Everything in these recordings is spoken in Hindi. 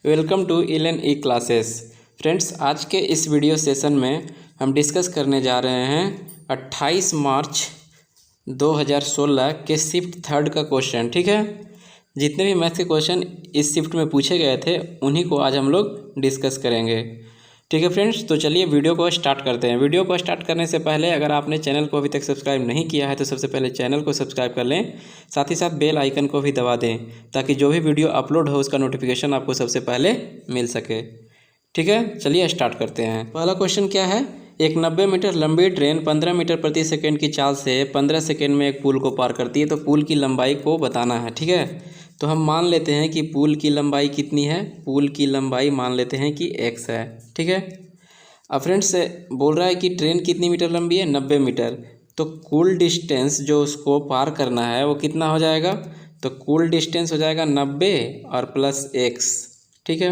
वेलकम टू इलन ई क्लासेस। फ्रेंड्स, आज के इस वीडियो सेशन में हम डिस्कस करने जा रहे हैं 28 मार्च 2016 के शिफ्ट थर्ड का क्वेश्चन। ठीक है, जितने भी मैथ के क्वेश्चन इस शिफ्ट में पूछे गए थे उन्हीं को आज हम लोग डिस्कस करेंगे। ठीक है फ्रेंड्स, तो चलिए वीडियो को स्टार्ट करते हैं। वीडियो को स्टार्ट करने से पहले अगर आपने चैनल को अभी तक सब्सक्राइब नहीं किया है तो सबसे पहले चैनल को सब्सक्राइब कर लें, साथ ही साथ बेल आइकन को भी दबा दें ताकि जो भी वीडियो अपलोड हो उसका नोटिफिकेशन आपको सबसे पहले मिल सके। ठीक है, चलिए स्टार्ट करते हैं। पहला क्वेश्चन क्या है, एक 90 मीटर लंबी ट्रेन 15 मीटर प्रति सेकेंड की चाल से 15 सेकेंड में एक पुल को पार करती है, तो पुल की लंबाई को बताना है। ठीक है, तो हम मान लेते हैं कि पुल की लंबाई कितनी है। पुल की लंबाई मान लेते हैं कि x है। ठीक है, अब फ्रेंड्स बोल रहा है कि ट्रेन कितनी मीटर लंबी है, 90 मीटर। तो कुल डिस्टेंस जो उसको पार करना है वो कितना हो जाएगा, तो कुल डिस्टेंस हो जाएगा 90 और प्लस x। ठीक है,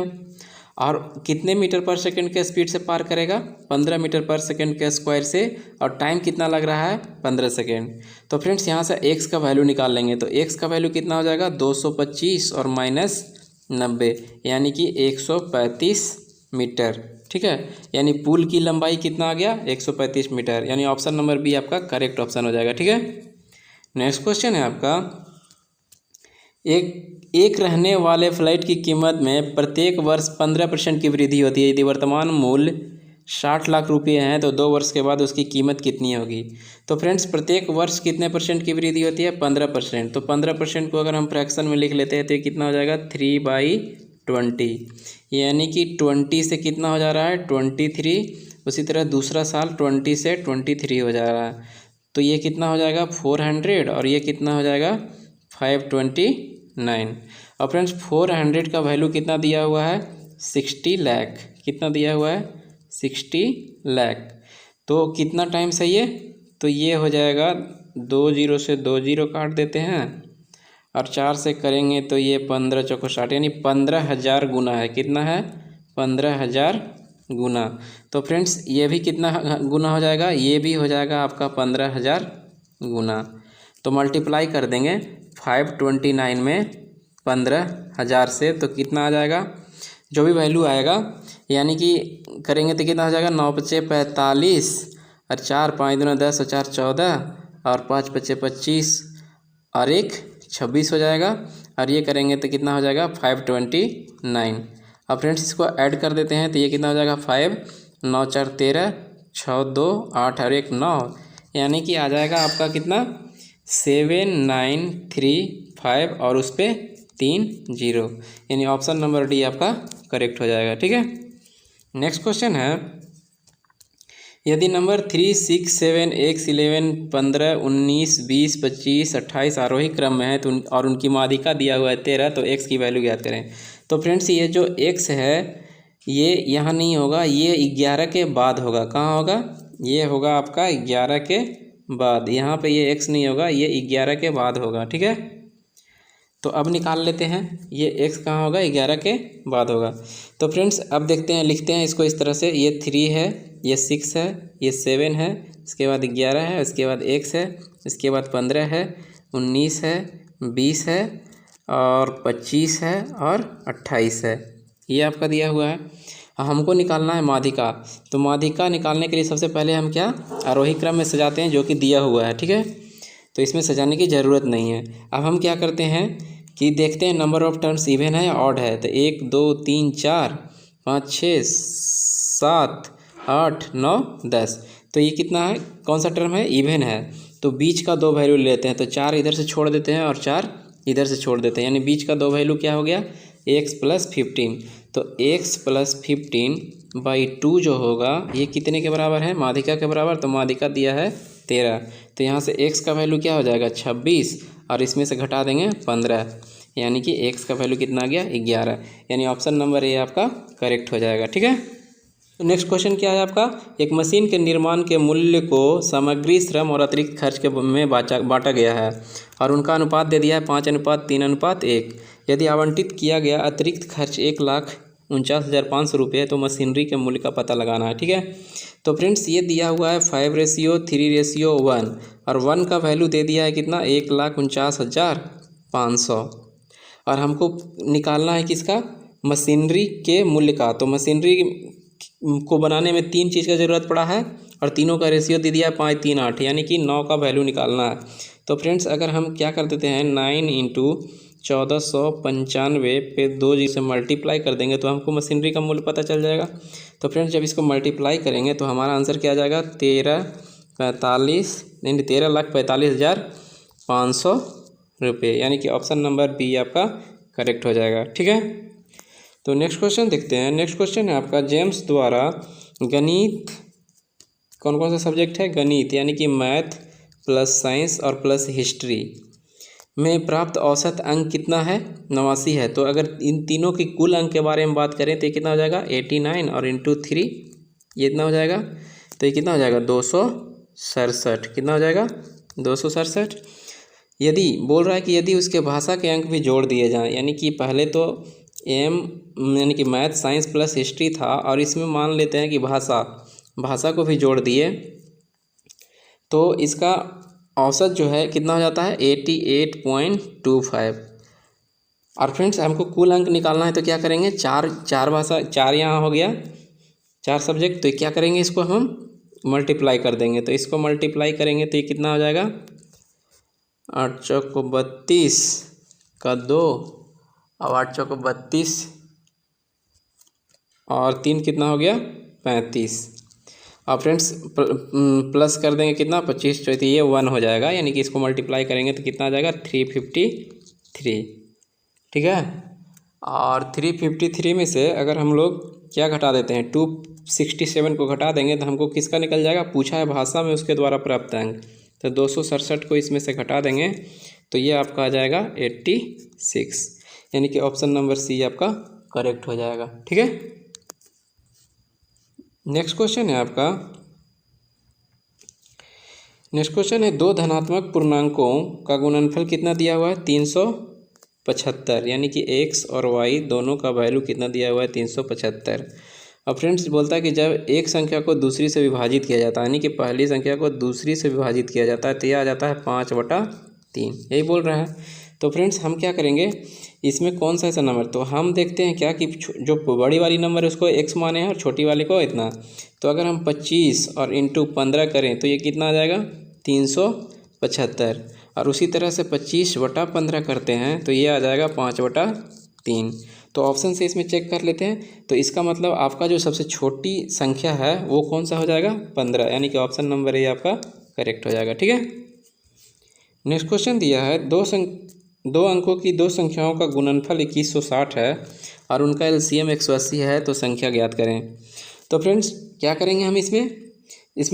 और कितने मीटर पर सेकंड के स्पीड से पार करेगा, 15 मीटर पर सेकंड के स्क्वायर से, और टाइम कितना लग रहा है, 15 सेकंड। तो फ्रेंड्स यहाँ से x का वैल्यू निकाल लेंगे, तो x का वैल्यू कितना हो जाएगा, 225 और माइनस 90 यानी कि 135 मीटर। ठीक है, यानी पुल की लंबाई कितना आ गया, 135 मीटर, यानी ऑप्शन नंबर बी आपका करेक्ट ऑप्शन हो जाएगा। ठीक है, नेक्स्ट क्वेश्चन है आपका, एक रहने वाले फ्लैट की कीमत में प्रत्येक वर्ष 15% की वृद्धि होती है। यदि वर्तमान मूल्य 60 लाख रुपये हैं तो 2 वर्ष के बाद उसकी कीमत कितनी होगी। तो फ्रेंड्स प्रत्येक वर्ष कितने परसेंट की वृद्धि होती है, 15%। तो 15% को अगर हम फ्रैक्शन में लिख लेते हैं तो ये कितना हो जाएगा, 3/20, यानी कि 20 से कितना हो जा रहा है, 23। उसी तरह दूसरा साल 20 से 23 हो जा रहा है, तो ये कितना हो जाएगा, 400, और ये कितना हो जाएगा, 529। और फ्रेंड्स 400 का वैल्यू कितना दिया हुआ है, 60 लाख। कितना दिया हुआ है, 60 लाख। तो कितना टाइम सही है, तो ये हो जाएगा 2 0 से 2 0 काट देते हैं और 4 से करेंगे तो ये 15 चौको 60, यानी 15,000 गुना है। कितना है, 15,000 गुना। तो फ्रेंड्स ये भी कितना गुना हो जाएगा, ये भी हो जाएगा आपका 15,000 गुना। तो मल्टीप्लाई कर देंगे 529 में 15,000 से, तो कितना आ जाएगा, जो भी वैल्यू आएगा, यानी कि करेंगे तो कितना हो जाएगा, 9 पचे 45 और 4 5 दूना 10 और 4 14 और 5 पचे 25 और 1 26 हो जाएगा, और ये करेंगे तो कितना हो जाएगा, 529। अब फ्रेंड्स इसको ऐड कर देते हैं तो ये कितना हो जाएगा, 5 9 4 13 6 2 8 और 1 9, यानी कि आ जाएगा आपका कितना, 7935 और उस पर 3 0, यानी ऑप्शन नंबर डी आपका करेक्ट हो जाएगा। ठीक है, नेक्स्ट क्वेश्चन है, यदि नंबर 3 6 7 x 11 15 19 20 25 28 आरोही क्रम में है तो और उनकी माध्यिका दिया हुआ है 13, तो x की वैल्यू ज्ञात करें। तो फ्रेंड्स ये जो x है ये यहाँ नहीं होगा, ये 11 के बाद होगा। कहाँ होगा, ये होगा आपका 11 के बाद, यहाँ पे ये x नहीं होगा, ये 11 के बाद होगा। ठीक है, तो अब निकाल लेते हैं, ये x कहाँ होगा, 11 के बाद होगा। तो फ्रेंड्स अब देखते हैं, लिखते हैं इसको इस तरह से, ये 3 है, ये 6 है, ये 7 है, इसके बाद 11 है, इसके बाद x है, इसके बाद 15 है, 19 है, 20 है और 25 है और 28 है, ये आपका दिया हुआ है। हमको निकालना है माध्यिका। तो माध्यिका निकालने के लिए सबसे पहले हम क्या, आरोही क्रम में सजाते हैं जो कि दिया हुआ है। ठीक है, तो इसमें सजाने की ज़रूरत नहीं है। अब हम क्या करते हैं कि देखते हैं नंबर ऑफ टर्म्स इवन है या ऑड है। तो 1 2 3 4 5 6 7 8 9 10, तो ये कितना है, कौन सा टर्म है, इवन है। तो बीच का 2 वैल्यू लेते हैं, तो 4 इधर से छोड़ देते हैं और 4 इधर से छोड़ देते हैं, यानी बीच का 2 वैल्यू क्या हो गया, x + 15। तो x + 15/2 जो होगा ये कितने के बराबर है, माध्यिका के बराबर। तो माध्यिका दिया है 13, तो यहाँ से x का वैल्यू क्या हो जाएगा, 26, और इसमें से घटा देंगे 15, यानी कि x का वैल्यू कितना आ गया, 11, यानी ऑप्शन नंबर ए आपका करेक्ट हो जाएगा। ठीक है, तो नेक्स्ट क्वेश्चन क्या है आपका, एक मशीन के निर्माण के मूल्य को सामग्री, श्रम और अतिरिक्त खर्च के में बांटा गया है और उनका अनुपात दे दिया है 5:3:1। यदि आवंटित किया गया अतिरिक्त खर्च 1,49,500 रुपये है तो मशीनरी के मूल्य का पता लगाना है। ठीक है, तो फ्रेंड्स ये दिया हुआ है 5:3:1 और 1 का वैल्यू दे दिया है कितना, 1,49,500, और हमको निकालना है किसका, मशीनरी के मूल्य का। तो मशीनरी को बनाने में 3 चीज़ का ज़रूरत पड़ा है और तीनों का रेशियो दे दिया है 5, 3, 8, यानी कि 9 का वैल्यू निकालना है। तो फ्रेंड्स अगर हम क्या कर देते हैं 9 इंटू 1495 पे 2 जी से मल्टीप्लाई कर देंगे तो हमको मशीनरी का मूल्य पता चल जाएगा। तो फ्रेंड्स जब इसको मल्टीप्लाई करेंगे तो हमारा आंसर क्या आ जाएगा 13,45,500 रुपये, यानी कि ऑप्शन नंबर बी आपका करेक्ट हो जाएगा। ठीक है, तो नेक्स्ट क्वेश्चन देखते हैं। नेक्स्ट क्वेश्चन है आपका जेम्स द्वारा गणित, कौन कौन सा सब्जेक्ट है, गणित यानी कि मैथ प्लस साइंस और प्लस हिस्ट्री में प्राप्त औसत अंक कितना है, 89 है। तो अगर इन तीनों की कुल अंक के बारे में बात करें तो ये कितना हो जाएगा 89 और इंटू 3 ये इतना हो जाएगा, तो ये कितना हो जाएगा 267। कितना हो जाएगा 267। यदि बोल रहा है कि यदि उसके भाषा के अंक भी जोड़ दिए जाएं, यानी कि पहले तो यानी कि मैथ साइंस प्लस हिस्ट्री था और इसमें मान लेते हैं कि भाषा को भी जोड़ दिए तो इसका औसत जो है कितना हो जाता है 88.25। और फ्रेंड्स हमको कुल अंक निकालना है तो क्या करेंगे, चार भाषा, 4 यहाँ हो गया 4 सब्जेक्ट, तो क्या करेंगे इसको हम मल्टीप्लाई कर देंगे। तो इसको मल्टीप्लाई करेंगे तो ये कितना हो जाएगा 8 चौक 32 का 2 और 8 चौक 32 और 3 कितना हो गया 35। और फ्रेंड्स प्लस कर देंगे कितना 25 चौथी ये 1 हो जाएगा, यानी कि इसको मल्टीप्लाई करेंगे तो कितना आ जाएगा 353। ठीक है, और 353 में से अगर हम लोग क्या घटा देते हैं 267 को घटा देंगे तो हमको किसका निकल जाएगा, पूछा है भाषा में उसके द्वारा प्राप्त अंक, तो 267 को इसमें से घटा देंगे तो ये आपका आ जाएगा 86, यानी कि ऑप्शन नंबर सी आपका करेक्ट हो जाएगा। ठीक है, नेक्स्ट क्वेश्चन है आपका, नेक्स्ट क्वेश्चन है 2 धनात्मक पूर्णांकों का गुणनफल कितना दिया हुआ है 375, यानी कि x और y दोनों का वैल्यू कितना दिया हुआ है 375। अब फ्रेंड्स बोलता है कि जब एक संख्या को दूसरी से विभाजित किया जाता है, यानी कि पहली संख्या को दूसरी से विभाजित किया जाता है तो यह आ जाता है 5/3, यही बोल रहा है। तो फ्रेंड्स हम क्या करेंगे, इसमें कौन सा ऐसा नंबर, तो हम देखते हैं क्या कि जो बड़ी वाली नंबर है उसको x माने हैं और छोटी वाली को इतना, तो अगर हम 25 और इंटू 15 करें तो ये कितना आ जाएगा 375, और उसी तरह से 25/15 करते हैं तो ये आ जाएगा 5/3। तो ऑप्शन से इसमें चेक कर लेते हैं, तो इसका मतलब आपका जो सबसे छोटी संख्या है वो कौन सा हो जाएगा 15, यानी कि ऑप्शन नंबर ए आपका करेक्ट हो जाएगा। ठीक है, नेक्स्ट क्वेश्चन दिया है 2 अंकों की 2 संख्याओं का गुणनफल 2160 है और उनका एलसीएम 180 है, तो संख्या ज्ञात करें। तो फ्रेंड्स क्या करेंगे हम इसमें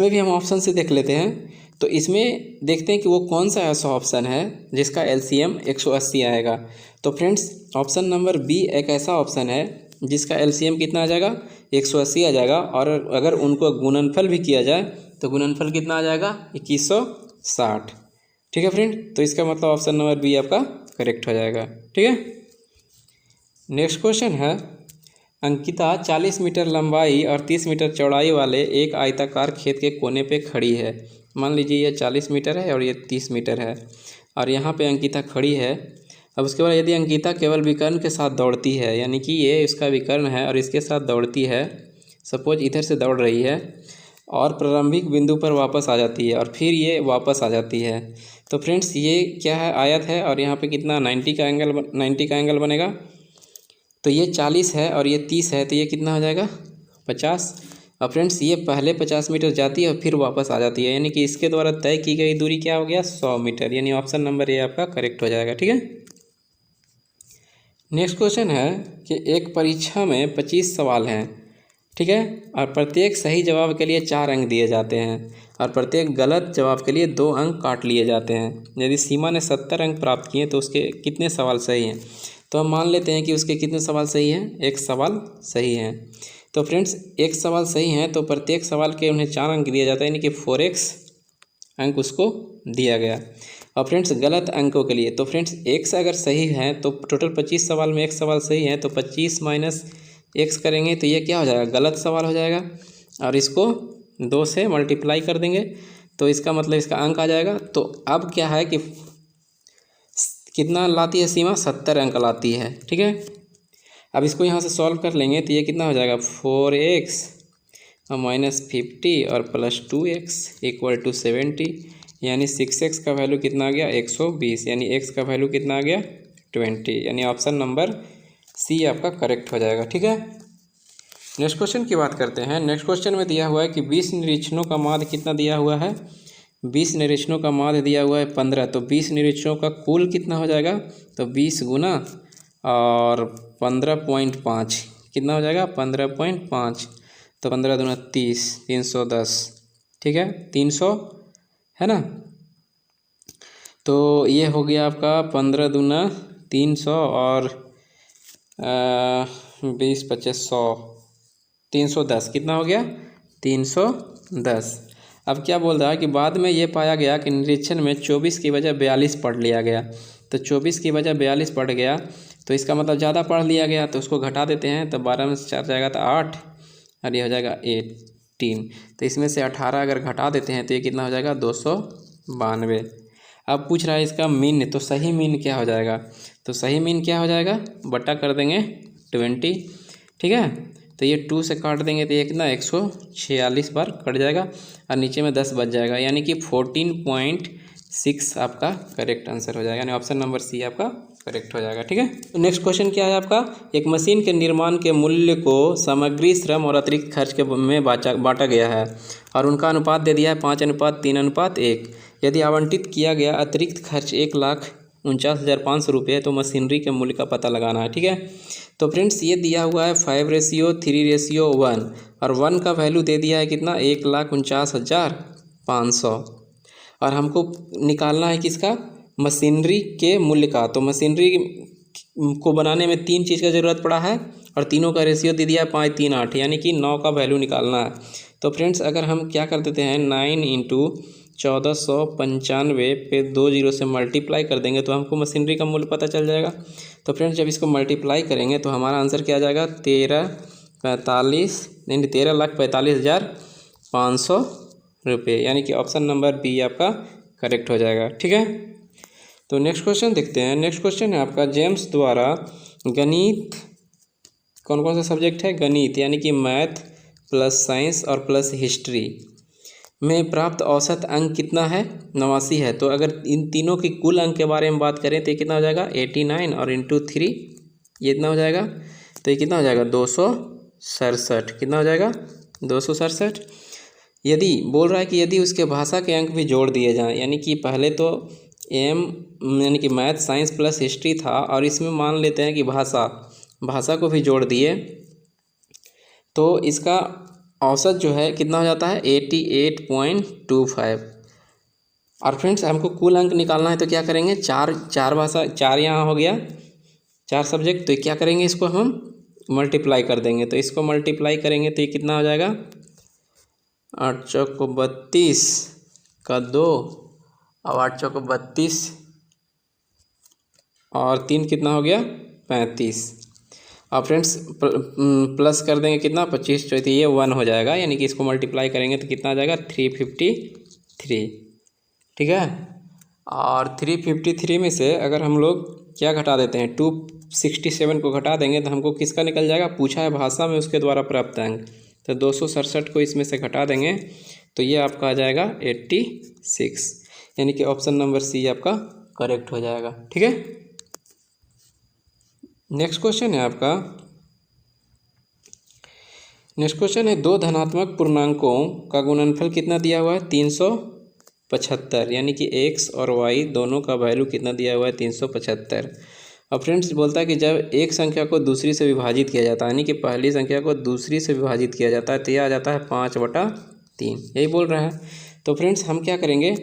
भी हम ऑप्शन से देख लेते हैं। तो इसमें देखते हैं कि वो कौन सा ऐसा ऑप्शन है जिसका एलसीएम 180 आएगा। तो फ्रेंड्स ऑप्शन नंबर बी एक ऐसा ऑप्शन है जिसका एलसीएम कितना आ जाएगा 180 आ जाएगा, और अगर उनको गुणनफल भी किया जाए तो गुणनफल कितना आ जाएगा 2160। ठीक है फ्रेंड, तो इसका मतलब ऑप्शन नंबर बी आपका करेक्ट हो जाएगा। ठीक है, नेक्स्ट क्वेश्चन है अंकिता 40 मीटर लंबाई और 30 मीटर चौड़ाई वाले एक आयताकार खेत के कोने पे खड़ी है। मान लीजिए ये 40 मीटर है और ये 30 मीटर है और यहाँ पे अंकिता खड़ी है। अब उसके बाद यदि अंकिता केवल विकर्ण के साथ दौड़ती है, यानी कि ये इसका विकर्ण है और इसके साथ दौड़ती है, सपोज इधर से दौड़ रही है और प्रारंभिक बिंदु पर वापस आ जाती है और फिर ये वापस आ जाती है, तो फ्रेंड्स ये क्या है आयत है और यहाँ पे कितना 90 का एंगल बनेगा। तो ये 40 है और ये 30 है, तो ये कितना हो जाएगा 50। और फ्रेंड्स ये पहले 50 मीटर जाती है और फिर वापस आ जाती है, यानी कि इसके द्वारा तय की गई दूरी क्या हो गया 100 मीटर, यानी ऑप्शन नंबर ए आपका करेक्ट हो जाएगा। ठीक है, नेक्स्ट क्वेश्चन है कि एक परीक्षा में 25 सवाल हैं, ठीक है, और प्रत्येक सही जवाब के लिए 4 अंक दिए जाते हैं और प्रत्येक गलत जवाब के लिए 2 अंक काट लिए जाते हैं। यदि सीमा ने 70 अंक प्राप्त किए तो उसके कितने सवाल सही हैं। तो हम मान लेते हैं कि उसके कितने सवाल सही हैं, 1 सवाल सही हैं। तो फ्रेंड्स 1 सवाल सही हैं तो प्रत्येक सवाल के उन्हें 4 अंक दिया जाता है, यानी कि 4x अंक उसको दिया गया। और फ्रेंड्स गलत अंकों के लिए, तो फ्रेंड्स x अगर सही है तो टोटल 25 सवाल में 1 सवाल सही है, तो 25 माइनस x करेंगे तो ये क्या हो जाएगा गलत सवाल हो जाएगा, और इसको 2 से मल्टीप्लाई कर देंगे तो इसका मतलब इसका अंक आ जाएगा। तो अब क्या है कि कितना लाती है सीमा 70 अंक लाती है। ठीक है, अब इसको यहाँ से सॉल्व कर लेंगे तो ये कितना हो जाएगा 4x -50 और +2x = 70, यानी 6x का वैल्यू कितना आ गया 120, यानी x का वैल्यू कितना आ गया 20, यानी ऑप्शन नंबर सी आपका करेक्ट हो जाएगा। ठीक है, नेक्स्ट क्वेश्चन की बात करते हैं। नेक्स्ट क्वेश्चन में दिया हुआ है कि 20 निरीक्षणों का माध्य कितना दिया हुआ है, 20 निरीक्षणों का माध्य दिया हुआ है 15, तो 20 निरीक्षणों का कुल कितना हो जाएगा, तो 20 गुना और 15.5 कितना हो जाएगा 15.5, तो 15 दूना 30, 310, ठीक है 300 है ना। तो ये हो गया आपका 15 दूना 300 और 20 25 100, 310 कितना हो गया 310। अब क्या बोल रहा है कि बाद में ये पाया गया कि निरीक्षण में 24 की बजाय 42 पढ़ लिया गया, तो 24 की बजाय 42 पढ़ गया, तो इसका मतलब ज़्यादा पढ़ लिया गया, तो उसको घटा देते हैं, तो 12 में से 4 जाएगा तो 8 और ये हो जाएगा 18, तो इसमें से 18 अगर घटा देते हैं तो ये कितना हो जाएगा 292। अब पूछ रहा है इसका मीन, तो सही मीन क्या हो जाएगा, तो सही मीन क्या हो जाएगा बटा कर देंगे 20, ठीक है, तो ये 2 से काट देंगे तो ये कितना 146 बार कट जाएगा और नीचे में 10 बच जाएगा, यानी कि 14.6 आपका करेक्ट आंसर हो जाएगा, यानी ऑप्शन नंबर सी आपका करेक्ट हो जाएगा। ठीक है, तो नेक्स्ट क्वेश्चन क्या है आपका, एक मशीन के निर्माण के मूल्य को सामग्री श्रम और अतिरिक्त खर्च के में बांटा गया है और उनका अनुपात दे दिया है 5:3:1। यदि आवंटित किया गया अतिरिक्त खर्च 1,49,500 रुपये है तो मशीनरी के मूल्य का पता लगाना है। ठीक है, तो फ्रेंड्स ये दिया हुआ है 5:3:1 और 1 का वैल्यू दे दिया है कितना 1,49,500 और हमको निकालना है किसका मशीनरी के मूल्य का। तो मशीनरी को बनाने में 3 चीज़ का ज़रूरत पड़ा है और तीनों का रेशियो दे दिया 5:3:8, यानी कि 9 का वैल्यू निकालना है। तो फ्रेंड्स अगर हम क्या कर देते हैं 9 × 1495 पे 2 0 से मल्टीप्लाई कर देंगे तो हमको मशीनरी का मूल्य पता चल जाएगा। तो फ्रेंड्स जब इसको मल्टीप्लाई करेंगे तो हमारा आंसर क्या आ जाएगा 13,45,500 रुपये, यानी कि ऑप्शन नंबर बी आपका करेक्ट हो जाएगा। ठीक है, तो नेक्स्ट क्वेश्चन देखते हैं। नेक्स्ट क्वेश्चन है आपका जेम्स द्वारा गणित, कौन कौन सा सब्जेक्ट है गणित, यानी कि मैथ प्लस साइंस और प्लस हिस्ट्री में प्राप्त औसत अंक कितना है 89 है। तो अगर इन तीनों की कुल अंक के बारे में बात करें तो ये कितना हो जाएगा 89 और इंटू 3 ये कितना हो जाएगा, तो ये कितना हो जाएगा 267, कितना हो जाएगा 267। यदि बोल रहा है कि यदि उसके भाषा के अंक भी जोड़ दिए जाएं, यानी कि पहले तो यानी कि मैथ साइंस प्लस हिस्ट्री था और इसमें मान लेते हैं कि भाषा को भी जोड़ दिए तो इसका औसत जो है कितना हो जाता है 88.25। और फ्रेंड्स हमको कुल अंक निकालना है तो क्या करेंगे चार भाषा 4 यहाँ हो गया 4 सब्जेक्ट, तो क्या करेंगे इसको हम मल्टीप्लाई कर देंगे। तो इसको मल्टीप्लाई करेंगे तो ये कितना हो जाएगा 8 चौक 32 का 2 और 8 चौक 32 और 3 कितना हो गया 35। और फ्रेंड्स प्लस कर देंगे कितना 25 चौथी ये 1 हो जाएगा, यानी कि इसको मल्टीप्लाई करेंगे तो कितना आ जाएगा 353। ठीक है, और 353 में से अगर हम लोग क्या घटा देते हैं 267 को घटा देंगे तो हमको किसका निकल जाएगा, पूछा है भाषा में उसके द्वारा प्राप्त अंक, तो 267 को इसमें से घटा देंगे तो ये आपका आ जाएगा 86, यानी कि ऑप्शन नंबर सी आपका करेक्ट हो जाएगा। ठीक है, नेक्स्ट क्वेश्चन है आपका, नेक्स्ट क्वेश्चन है 2 धनात्मक पूर्णांकों का गुणनफल कितना दिया हुआ है 375, यानी कि x और y दोनों का वैल्यू कितना दिया हुआ है 375। और फ्रेंड्स बोलता है कि जब एक संख्या को दूसरी से विभाजित किया जाता है, यानी कि पहली संख्या को दूसरी से विभाजित किया जाता है तो यह आ जाता है 5/3, यही बोल रहा है। तो फ्रेंड्स हम क्या करेंगे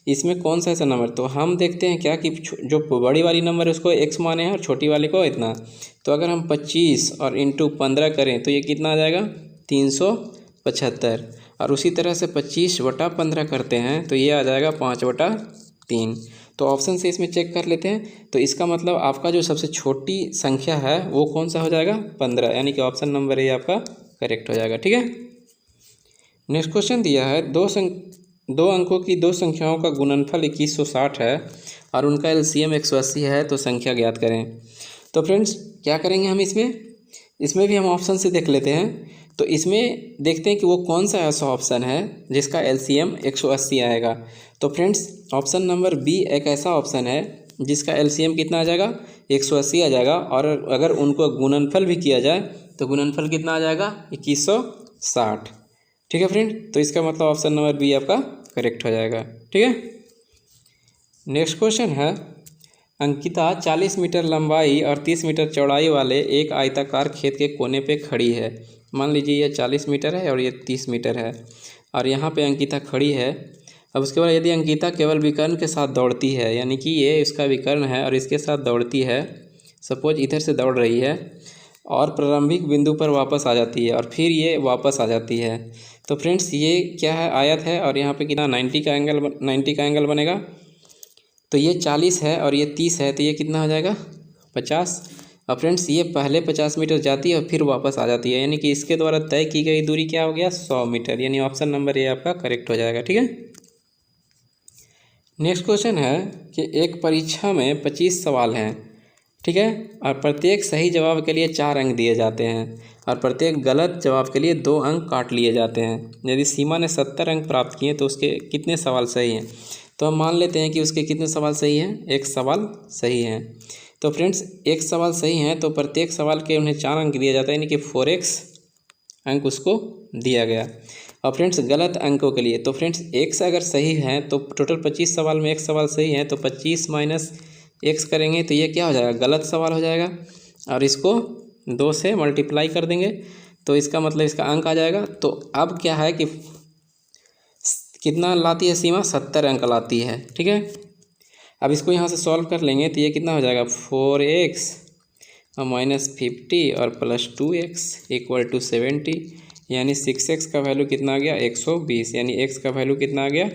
इसमें कौन सा ऐसा नंबर, तो हम देखते हैं क्या कि जो बड़ी वाली नंबर है उसको x माने हैं और छोटी वाली को इतना, तो अगर हम 25 और इंटू 15 करें तो ये कितना आ जाएगा 375, और उसी तरह से 25/15 करते हैं तो ये आ जाएगा 5/3। तो ऑप्शन से इसमें चेक कर लेते हैं, तो इसका मतलब आपका जो सबसे छोटी संख्या है वो कौन सा हो जाएगा 15, यानी कि ऑप्शन नंबर ए आपका करेक्ट हो जाएगा। ठीक है, नेक्स्ट क्वेश्चन दिया है 2 अंकों की 2 संख्याओं का गुणनफल 2160 है और उनका एलसीएम 180 है, तो संख्या ज्ञात करें। तो फ्रेंड्स क्या करेंगे हम इसमें इसमें भी हम ऑप्शन से देख लेते हैं। तो इसमें देखते हैं कि वो कौन सा ऐसा ऑप्शन है जिसका एलसीएम 180 आएगा। तो फ्रेंड्स ऑप्शन नंबर बी एक ऐसा ऑप्शन है जिसका एलसीएम कितना आ जाएगा, 180 आ जाएगा। और अगर उनको गुणनफल भी किया जाए तो गुणनफल कितना आ जाएगा, 2160। ठीक है फ्रेंड, तो इसका मतलब ऑप्शन नंबर बी आपका करेक्ट हो जाएगा। ठीक है, नेक्स्ट क्वेश्चन है, अंकिता 40 मीटर लंबाई और 30 मीटर चौड़ाई वाले एक आयताकार खेत के कोने पे खड़ी है। मान लीजिए ये 40 मीटर है और ये 30 मीटर है और यहाँ पे अंकिता खड़ी है। अब उसके बाद यदि अंकिता केवल विकर्ण के साथ दौड़ती है, यानी कि ये इसका विकर्ण है और इसके साथ दौड़ती है, सपोज इधर से दौड़ रही है और प्रारंभिक बिंदु पर वापस आ जाती है और फिर ये वापस आ जाती है। तो फ्रेंड्स ये क्या है, आयत है और यहाँ पे कितना 90 का एंगल बनेगा। तो ये 40 है और ये 30 है, तो ये कितना हो जाएगा 50। और फ्रेंड्स ये पहले 50 मीटर जाती है और फिर वापस आ जाती है, यानी कि इसके द्वारा तय की गई दूरी क्या हो गया, 100 मीटर। यानी ऑप्शन नंबर ए आपका करेक्ट हो जाएगा। ठीक है, नेक्स्ट क्वेश्चन है कि एक परीक्षा में 25 सवाल हैं, ठीक है, और प्रत्येक सही जवाब के लिए 4 अंक दिए जाते हैं और प्रत्येक गलत जवाब के लिए 2 अंक काट लिए जाते हैं। यदि सीमा ने 70 अंक प्राप्त किए तो उसके कितने सवाल सही हैं। तो हम मान लेते हैं कि उसके कितने सवाल सही हैं, एक सवाल सही है। तो फ्रेंड्स एक सवाल सही है तो प्रत्येक सवाल के उन्हें 4 अंक दिया जाता है, यानी कि 4x अंक उसको दिया गया। और फ्रेंड्स गलत अंकों के लिए, तो फ्रेंड्स x अगर सही है तो टोटल 25 सवाल में एक सवाल सही है, तो 25 माइनस x करेंगे तो ये क्या हो जाएगा, गलत सवाल हो जाएगा। और इसको 2 से मल्टीप्लाई कर देंगे तो इसका मतलब इसका अंक आ जाएगा। तो अब क्या है कि कितना लाती है सीमा, 70 अंक लाती है। ठीक है, अब इसको यहाँ से सॉल्व कर लेंगे तो ये कितना हो जाएगा, 4x और माइनस 50 और प्लस 2x इक्वल टू 70, यानी 6x का वैल्यू कितना आ गया, 120, यानी x का वैल्यू कितना आ गया,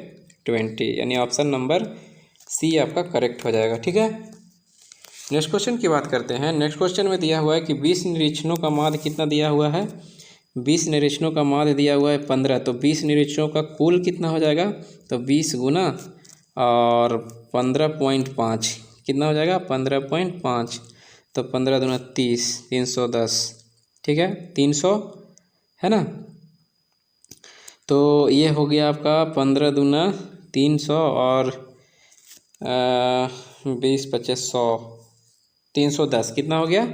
20, यानी ऑप्शन नंबर सी आपका करेक्ट हो जाएगा। ठीक है, नेक्स्ट क्वेश्चन की बात करते हैं। नेक्स्ट क्वेश्चन में दिया हुआ है कि 20 निरीक्षणों का माध्य कितना दिया हुआ है, 20 निरीक्षणों का माध्य दिया हुआ है 15। तो 20 निरीक्षणों का कुल कितना हो जाएगा, तो 20 गुना और 15.5 कितना हो जाएगा, 15.5। तो 15 दूना 30, 310। ठीक है, 300 है ना। तो ये हो गया आपका 15 दूना 300 और 20 25 100, 310 कितना हो गया,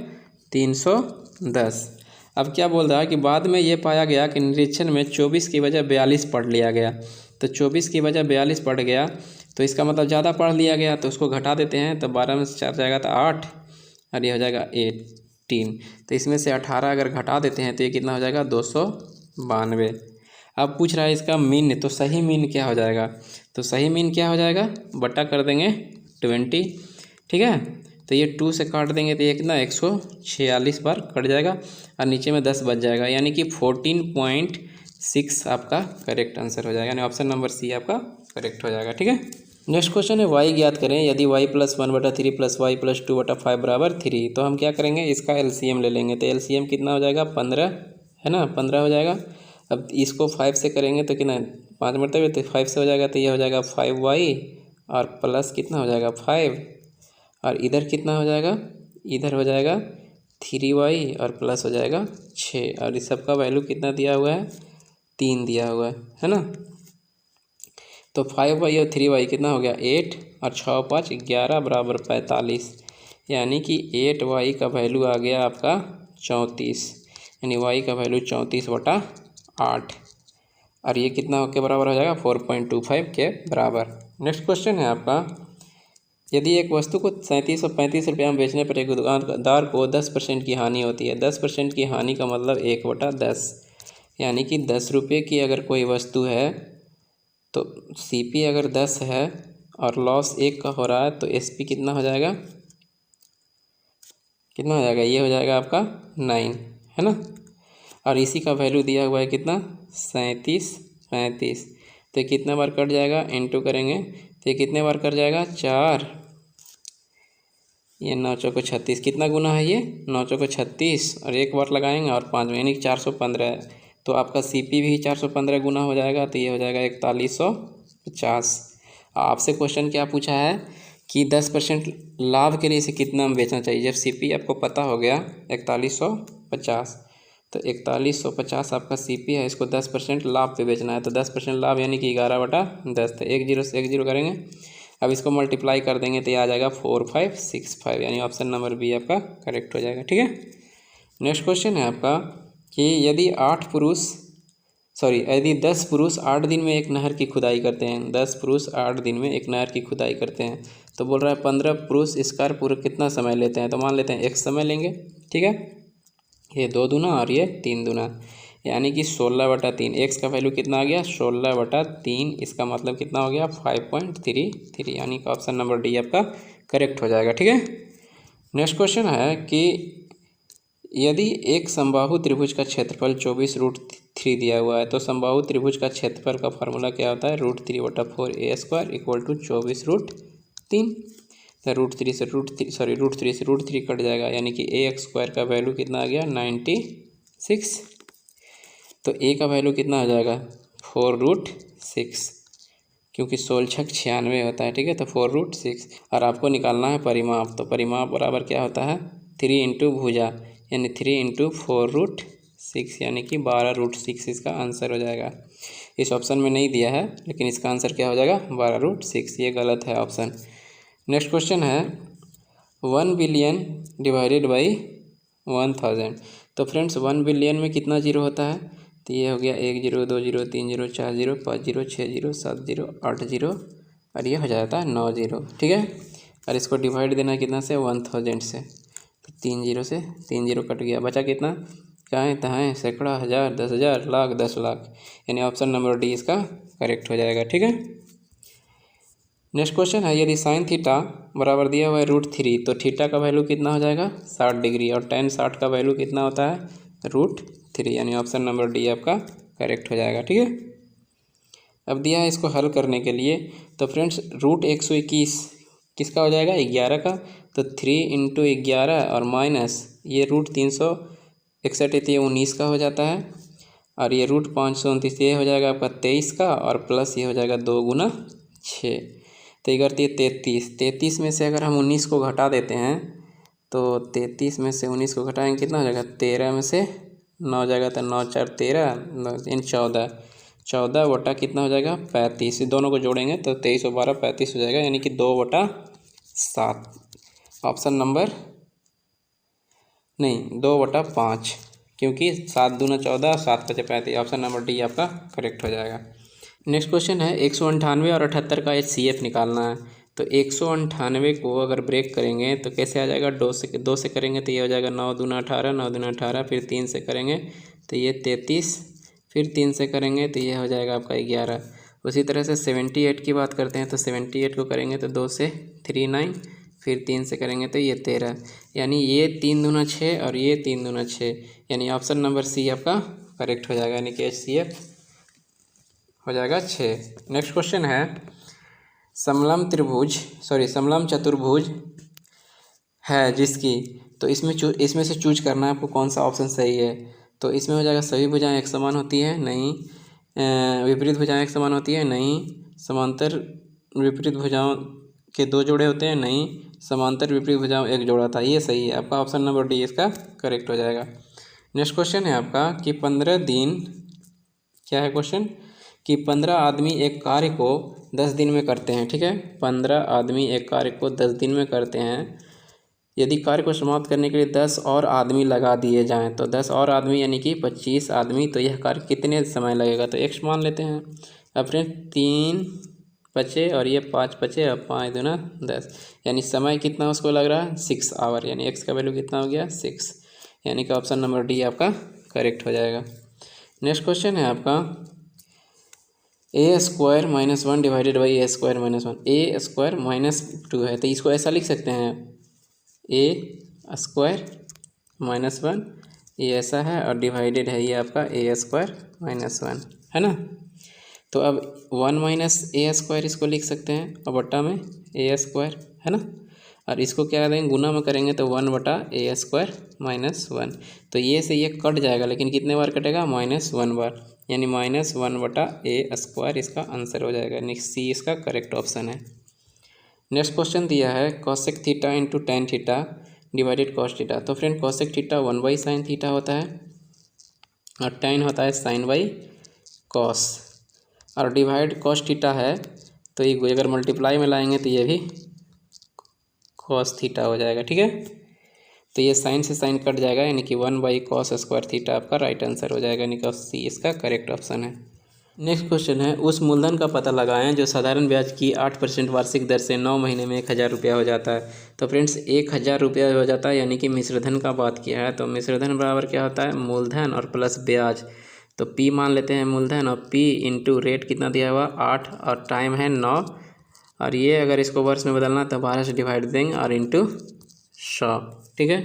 310। अब क्या बोल रहा है कि बाद में ये पाया गया कि निरीक्षण में 24 की वजह 42 पढ़ लिया गया। तो 24 की वजह 42 पढ़ गया तो इसका मतलब ज़्यादा पढ़ लिया गया, तो उसको घटा देते हैं। तो 12 में से 4 जाएगा तो 8 और ये हो जाएगा 18। तो इसमें से 18 अगर घटा देते हैं तो ये कितना हो जाएगा, 292। अब पूछ रहा है इसका मीन, तो सही मीन क्या हो जाएगा, तो सही मीन क्या हो जाएगा, बट्टा कर देंगे 20। ठीक है, तो ये 2 से काट देंगे तो ये कितना 146 बार कट जाएगा और नीचे में 10 बच जाएगा, यानी कि 14.6 आपका करेक्ट आंसर हो जाएगा, यानी ऑप्शन नंबर सी आपका करेक्ट हो जाएगा। ठीक है, नेक्स्ट क्वेश्चन है y ज्ञात करें यदि y + 1/3 + y + 2/5 बराबर 3। तो हम क्या करेंगे, इसका एलसीएम ले लेंगे। तो एलसीएम कितना हो जाएगा, 15 है ना, 15 हो जाएगा। अब इसको 5 से करेंगे तो कितना 5 मरतबे, तो 5 से हो जाएगा तो ये हो जाएगा 5y और प्लस कितना हो जाएगा 5, और इधर कितना हो जाएगा, इधर हो जाएगा 3y और प्लस हो जाएगा 6, और इस सब का वैल्यू कितना दिया हुआ है, 3 दिया हुआ है ना। तो 5y और 3y कितना हो गया 8 और 6 5 11 बराबर 45, यानी कि 8y का वैल्यू आ गया आपका 34, यानी y का वैल्यू 34/8, और ये कितना के बराबर हो जाएगा 4.25 के बराबर। नेक्स्ट क्वेश्चन है आपका, यदि एक वस्तु को 37 और 35 रुपये में बेचने पर एक दुकानदार को 10% की हानि होती है। 10% की हानि का मतलब 1/10, यानी कि 10 रुपये की अगर कोई वस्तु है तो सीपी अगर 10 है और लॉस 1 का हो रहा है तो एसपी कितना हो जाएगा, कितना हो जाएगा, ये हो जाएगा आपका 9 है ना। और इसी का वैल्यू दिया हुआ है कितना 37 35, तो ये कितना बार कट जाएगा, इनटू करेंगे तो ये कितने बार कट जाएगा 4, ये 9 चौको 36, कितना गुना है ये 9 चौको 36, और एक बार लगाएंगे और 5 में, यानी 415 है। तो आपका सीपी भी 415 गुना हो जाएगा, तो ये हो जाएगा 4150। आपसे क्वेश्चन क्या पूछा है कि 10% लाभ के लिए इसे कितना में बेचना चाहिए। जब सीपी आपको पता हो गया 4150 50, तो 4150 आपका CP है। इसको 10% लाभ पे बेचना है, तो 10% लाभ यानी कि 11/10, तो 1 0 से 1 0 करेंगे। अब इसको मल्टीप्लाई कर देंगे तो ये आ जाएगा 4565, यानी ऑप्शन नंबर बी आपका करेक्ट हो जाएगा। ठीक है। नेक्स्ट क्वेश्चन है आपका कि यदि 10 पुरुष 8 दिन में एक नहर की खुदाई करते हैं, 10 पुरुष 8 दिन में एक नहर की खुदाई करते हैं, तो बोल रहा है 15 पुरुष इस कार्य पूरा कितना समय लेते हैं, तो मान लेते हैं 1 समय लेंगे। ठीक है, ये 2 दूना और ये 3 दूना, यानी कि 16/3। एक्स का वैल्यू कितना आ गया 16/3, इसका मतलब कितना हो गया 5.33, यानी कि ऑप्शन नंबर डी आपका करेक्ट हो जाएगा। ठीक है। नेक्स्ट क्वेश्चन है कि यदि एक समबाहु त्रिभुज का क्षेत्रफल 24√3 दिया हुआ है, तो समबाहु त्रिभुज का क्षेत्रफल का फार्मूला क्या होता है, √3/4a² = 24√3। तो √3 से कट जाएगा, यानी कि ax² का वैल्यू कितना आ गया 96, तो a का वैल्यू कितना हो जाएगा 4√6, क्योंकि 16 96 होता है। ठीक है, तो 4√6, और आपको निकालना है परिमाप, तो परिमाप बराबर क्या होता है 3 × भुजा, यानी 3 × 4√6, यानी कि 12√6 इसका आंसर हो जाएगा। इस ऑप्शन में नहीं दिया है, लेकिन इसका आंसर क्या हो जाएगा 12√6, ये गलत है ऑप्शन। नेक्स्ट क्वेश्चन है 1 बिलियन डिवाइडेड बाई 1000, तो फ्रेंड्स 1 बिलियन में कितना जीरो होता है, तो ये हो गया 1 0 2 0 3 0 4 0 5 0 6 0 7 0 8 0, और ये हो जाता है 9 0। ठीक है, और इसको डिवाइड देना कितना से 1000 से, तो 3 0 से 3 0 कट गया, बचा कितना कहाँ तहाँ सैकड़ा, हज़ार, 10,000, लाख, 10 लाख, यानी ऑप्शन नंबर डी इसका करेक्ट हो जाएगा। ठीक है। नेक्स्ट क्वेश्चन है यदि sin थीटा बराबर दिया हुआ है √3, तो थीटा का वैल्यू कितना हो जाएगा 60 डिग्री, और tan 60 का वैल्यू कितना होता है √3, यानी ऑप्शन नंबर डी आपका करेक्ट हो जाएगा। ठीक है। अब दिया है इसको हल करने के लिए, तो फ्रेंड्स √121 किसका हो जाएगा 11 का, तो 3 × 11 और माइनस ये √361 ये 19 का हो जाता है, और ये √529 ये हो जाएगा आपका 23 का, और प्लस ये हो जाएगा 2 × 6, तो ये करती है 33 में से अगर हम 19 को घटा देते हैं, तो 33 में से 19 को घटाएंगे कितना हो जाएगा 13 में से 9 जाएगा, तो 9 4 13 यानी 14 बटा कितना हो जाएगा 35, दोनों को जोड़ेंगे तो 23 और 12 35 हो जाएगा, यानी कि 2/7, ऑप्शन नंबर नहीं 2/5, क्योंकि 7 दूना 14 7 5 35, ऑप्शन नंबर डी आपका करेक्ट हो जाएगा। नेक्स्ट क्वेश्चन है 198 और 78 का HCF निकालना है, तो 198 को अगर ब्रेक करेंगे तो कैसे आ जाएगा 2 से करेंगे तो ये हो जाएगा 9 दूना 18, 9 दूना 18, फिर 3 से करेंगे तो ये 33, फिर 3 से करेंगे तो ये हो जाएगा आपका 11। उसी तरह से 78 की बात करते हैं, तो 78 को करेंगे तो 2 से 3 9, फिर 3 से करेंगे तो ये 13, यानी ये 3 दूना 6 और ये 3 दूना 6, यानी ऑप्शन नंबर सी आपका करेक्ट हो जाएगा, यानी कि HCF हो जाएगा 6। नेक्स्ट क्वेश्चन है समलम चतुर्भुज है जिसकी, तो इसमें से चूज करना है आपको कौन सा ऑप्शन सही है, तो इसमें हो जाएगा सभी भुजाएं एक समान होती है, नहीं, विपरीत भुजाएं एक समान होती है, नहीं, समांतर विपरीत भुजाओं के 2 जोड़े होते हैं, नहीं, समांतर विपरीत भुजाओं एक जोड़ा था, ये सही है, आपका ऑप्शन नंबर डी इसका करेक्ट हो जाएगा। नेक्स्ट क्वेश्चन है आपका कि 15 दिन, क्या है क्वेश्चन कि 15 आदमी एक कार्य को 10 दिन में करते हैं। ठीक है, 15 आदमी एक कार्य को 10 दिन में करते हैं, यदि कार्य को समाप्त करने के लिए 10 और आदमी लगा दिए जाएं, तो 10 और आदमी यानी कि 25 आदमी, तो यह कार्य कितने समय लगेगा, तो x मान लेते हैं। अब फ्रेंड 3 बचे और ये 5 बचे, अब 5 दूना 10, यानी समय कितना उसको लग रहा है 6 आवर, यानी x का वैल्यू कितना हो गया 6, यानी कि ऑप्शन नंबर डी आपका करेक्ट हो जाएगा। नेक्स्ट क्वेश्चन है आपका a² - 1 divided by a² - 1, a² - 2 है, तो इसको ऐसा लिख सकते हैं a² - 1, ये ऐसा है, और डिवाइडेड है ये आपका a² - 1 है ना, तो अब 1 - a² इसको लिख सकते हैं, और बट्टा में a² है ना, और इसको क्या करेंगे गुना में करेंगे तो 1/a² - 1, तो ये से ये कट जाएगा, लेकिन कितने बार कटेगा -1 बार, यानी -1/a² इसका आंसर हो जाएगा, यानी सी इसका करेक्ट ऑप्शन है। नेक्स्ट क्वेश्चन दिया है cosec theta × tan theta divided cos theta. तो friend cosec theta 1/sin theta होता है और tan होता है sin बाई कॉस, और डिवाइड कॉस थीटा है तो ये अगर मल्टीप्लाई में लाएंगे तो ये भी कॉस थीटा हो जाएगा। ठीक है, तो ये साइन से साइन कट जाएगा, यानी कि 1/cos² थीटा आपका राइट आंसर हो जाएगा, यानी कि सी इसका करेक्ट ऑप्शन है। नेक्स्ट क्वेश्चन है, उस मूलधन का पता लगाएं जो साधारण ब्याज की 8% वार्षिक दर से 9 महीने में 1000 रुपया हो जाता है। तो फ्रेंड्स 1000 रुपया हो जाता है, यानी कि मिश्रधन का बात किया है। तो मिश्रधन बराबर क्या होता है, मूलधन और प्लस ब्याज। तो P मान लेते हैं मूलधन, और P इंटू रेट कितना दिया हुआ 8 और टाइम है 9, और ये अगर इसको वर्ष में बदलना तो 12 से डिवाइड देंगे और इंटू 100। ठीक है,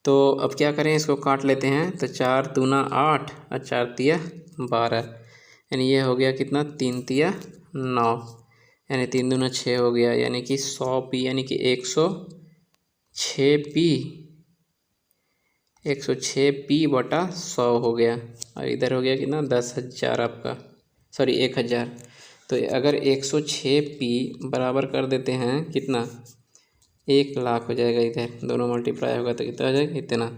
तो अब क्या करें, इसको काट लेते हैं। तो 4 दूना 8 और 4 तिया 12, यानी ये हो गया कितना 3 तिया 9, यानी 3 दूना 6 हो गया, यानी कि 100p, यानी कि 106p बटा 100 हो गया। और इधर हो गया कितना 10,000 आपका, सॉरी 1000। तो अगर 106p बराबर कर देते हैं कितना 1 लाख हो जाएगा, इधर दोनों मल्टीप्लाई होगा तो कितना हो जाएगा इतना।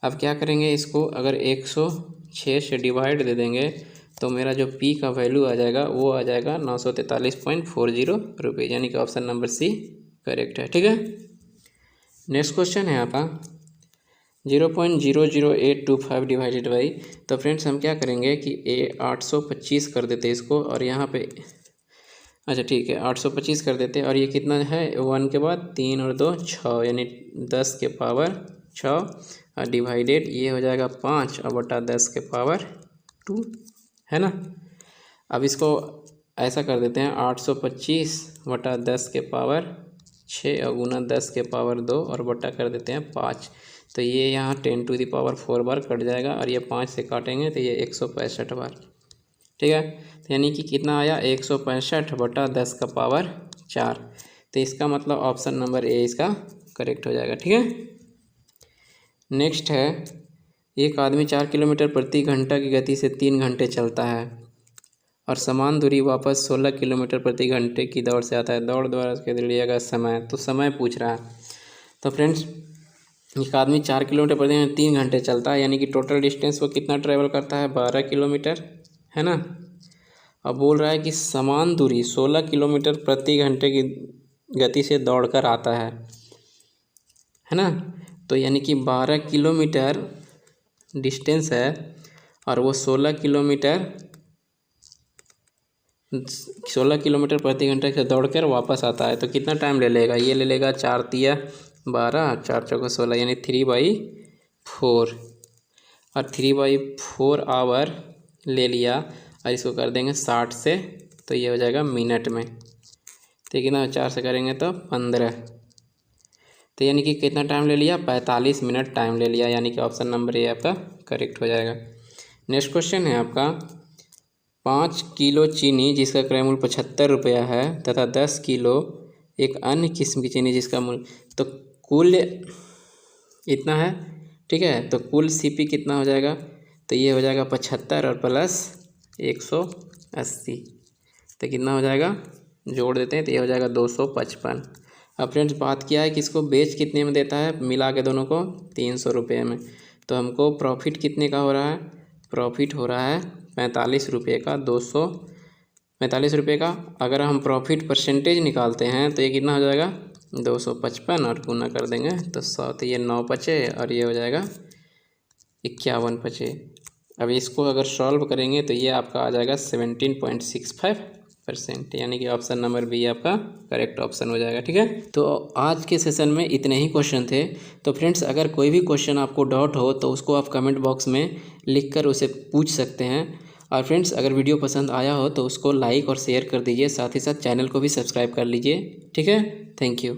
अब क्या करेंगे, इसको अगर 106 से डिवाइड दे देंगे तो मेरा जो P का वैल्यू आ जाएगा वो आ जाएगा 943.40 रुपये, यानी कि ऑप्शन नंबर सी करेक्ट है। ठीक है, नेक्स्ट क्वेश्चन है आपका 0.00825 डिवाइडेड बाई। तो फ्रेंड्स हम क्या करेंगे कि 825 कर देते इसको, और यहाँ पे अच्छा ठीक है 825 कर देते, और ये कितना है 1 के बाद 3 और 2 6, यानी 10 के पावर 6, और डिवाइडेड ये हो जाएगा 5 और बटा 10 के पावर 2, है ना। अब इसको ऐसा कर देते हैं 825 बटा 10 के पावर 6 और गुना 10 के पावर 2 और बटा कर देते हैं 5। तो ये यहाँ 10⁴ बार कट जाएगा, और ये 5 से काटेंगे तो ये 165 बार। ठीक है, तो यानी कि कितना आया 165 बटा 10 का पावर 4। तो इसका मतलब ऑप्शन नंबर ए इसका करेक्ट हो जाएगा। ठीक है, नेक्स्ट है, एक आदमी 4 किलोमीटर प्रति घंटा की गति से 3 घंटे चलता है और समान दूरी वापस 16 किलोमीटर प्रति घंटे की दौड़ से आता है। दौड़ द्वारा उसके लिया गया समय, तो समय पूछ रहा है। तो फ्रेंड्स एक आदमी 4 किलोमीटर प्रति घंटे 3 घंटे चलता है, यानी कि टोटल डिस्टेंस वो कितना ट्रैवल करता है 12 किलोमीटर, है ना। अब बोल रहा है कि समान दूरी 16 किलोमीटर प्रति घंटे की गति से दौड़कर आता है ना। तो यानी कि 12 किलोमीटर डिस्टेंस है और वो 16 किलोमीटर प्रति घंटे से दौड़कर वापस आता है, तो कितना टाइम ले लेगा, ये ले लेगा 4 तिया 12, 4 चौका 16, यानी 3/4, और 3/4 आवर ले लिया, और इसको कर देंगे 60 से, तो ये हो जाएगा मिनट में। तो कितना 4 से करेंगे तो 15, तो यानी कि कितना टाइम ले लिया 45 मिनट टाइम ले लिया, यानी कि ऑप्शन नंबर ए आपका करेक्ट हो जाएगा। नेक्स्ट क्वेश्चन है आपका 5 किलो चीनी जिसका क्रय मूल्य 75 रुपया है तथा 10 किलो एक अन्य किस्म की चीनी जिसका मूल्य, तो कुल इतना है। ठीक है, तो कुल सीपी कितना हो जाएगा, तो ये हो जाएगा 75 और प्लस 180, तो कितना हो जाएगा जोड़ देते हैं तो ये हो जाएगा 255। अब फ्रेंड्स बात किया है कि इसको बेच कितने में देता है, मिला के दोनों को 300 रुपये में। तो हमको प्रॉफिट कितने का हो रहा है, प्रॉफिट हो रहा है 45 रुपये का, 245 रुपये का। अगर हम प्रॉफिट परसेंटेज निकालते हैं तो ये कितना हो जाएगा 255 और गुना कर देंगे तो 100, तो ये 9 बचे और ये हो जाएगा 51 बचे। अब इसको अगर सॉल्व करेंगे तो ये आपका आ जाएगा 17.65%, यानी कि ऑप्शन नंबर बी आपका करेक्ट ऑप्शन हो जाएगा। ठीक है, तो आज के सेशन में इतने ही क्वेश्चन थे। तो फ्रेंड्स अगर कोई भी क्वेश्चन आपको डाउट हो तो उसको आप कमेंट बॉक्स में लिखकर उसे पूछ सकते हैं। और फ्रेंड्स अगर वीडियो पसंद आया हो तो उसको लाइक और शेयर कर दीजिए, साथ ही साथ चैनल को भी सब्सक्राइब कर लीजिए। ठीक है, थैंक यू।